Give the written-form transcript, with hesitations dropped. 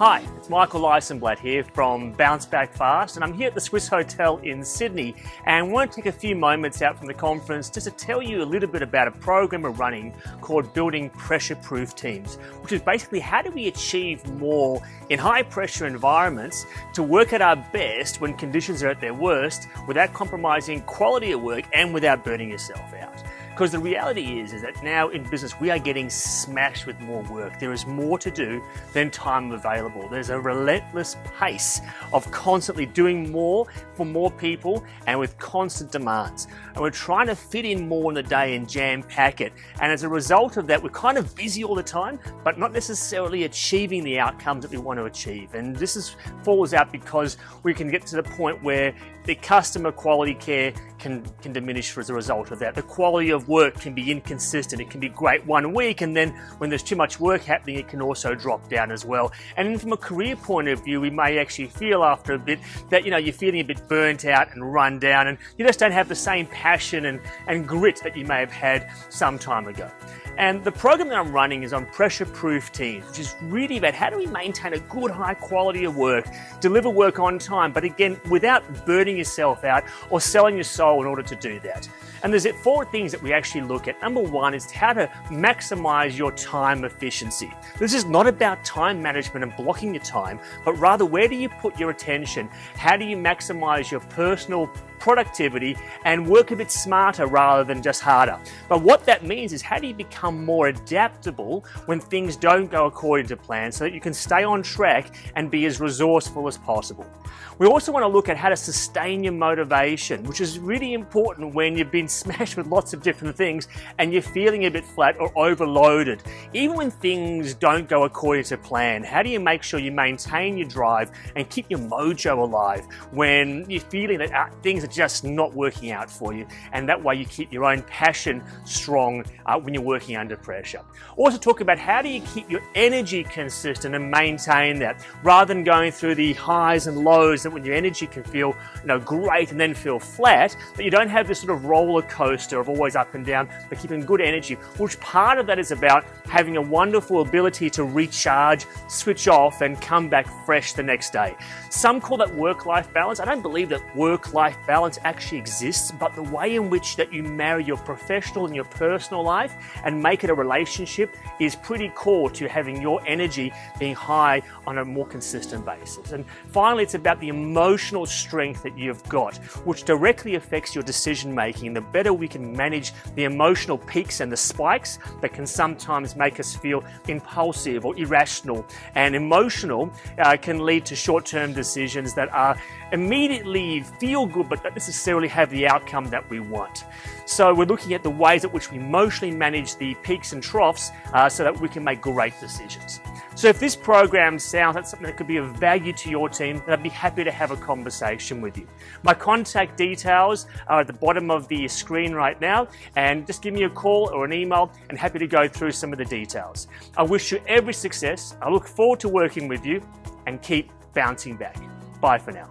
Hi, it's Michael Eisenblatt here from Bounce Back Fast, and I'm here at the Swiss Hotel in Sydney, and I want to take a few moments out from the conference just to tell you a little bit about a program we're running called Building Pressure-Proof Teams, which is basically how do we achieve more in high-pressure environments to work at our best when conditions are at their worst without compromising quality of work and without burning yourself out. Because the reality is that now in business we are getting smashed with more work. There is more to do than time available. There's a relentless pace of constantly doing more for more people and with constant demands. And we're trying to fit in more in the day and jam pack it. And as a result of that, we're kind of busy all the time, but not necessarily achieving the outcomes that we want to achieve. And this falls out because we can get to the point where the customer quality care can diminish as a result of that. The quality of work can be inconsistent. It can be great one week, and then when there's too much work happening, it can also drop down as well. And then from a career point of view, we may actually feel after a bit that you're feeling a bit burnt out and run down, and you just don't have the same passion and grit that you may have had some time ago. And the program that I'm running is on pressure-proof teams, which is really about how do we maintain a good high quality of work, deliver work on time, but again, without burning yourself out or selling your soul in order to do that. And there's 4 things that we actually look at. Number 1 is how to maximize your time efficiency. This is not about time management and blocking your time, but rather where do you put your attention? How do you maximize your personal productivity and work a bit smarter rather than just harder? But what that means is how do you become more adaptable when things don't go according to plan so that you can stay on track and be as resourceful as possible. We also want to look at how to sustain your motivation, which is really important when you've been smashed with lots of different things and you're feeling a bit flat or overloaded. Even when things don't go according to plan, how do you make sure you maintain your drive and keep your mojo alive when you're feeling that things are just not working out for you, and that way you keep your own passion strong when you're working under pressure. Also talk about how do you keep your energy consistent and maintain that rather than going through the highs and lows that when your energy can feel great and then feel flat, that you don't have this sort of roller coaster of always up and down, but keeping good energy, which part of that is about having a wonderful ability to recharge, switch off and come back fresh the next day. Some call that work-life balance. I don't believe that work-life balance actually exists, but the way in which that you marry your professional and your personal life and make it a relationship is pretty core to having your energy being high on a more consistent basis. And finally, it's about the emotional strength that you've got, which directly affects your decision making. And the better we can manage the emotional peaks and the spikes that can sometimes make us feel impulsive or irrational and emotional can lead to short-term decisions that are immediately feel good but don't necessarily have the outcome that we want. So we're looking at the ways at which we emotionally manage the peaks and troughs so that we can make great decisions. So if this program sounds like something that could be of value to your team, then I'd be happy to have a conversation with you. My contact details are at the bottom of the screen right now, and just give me a call or an email and happy to go through some of the details. I wish you every success. I look forward to working with you and keep bouncing back. Bye for now.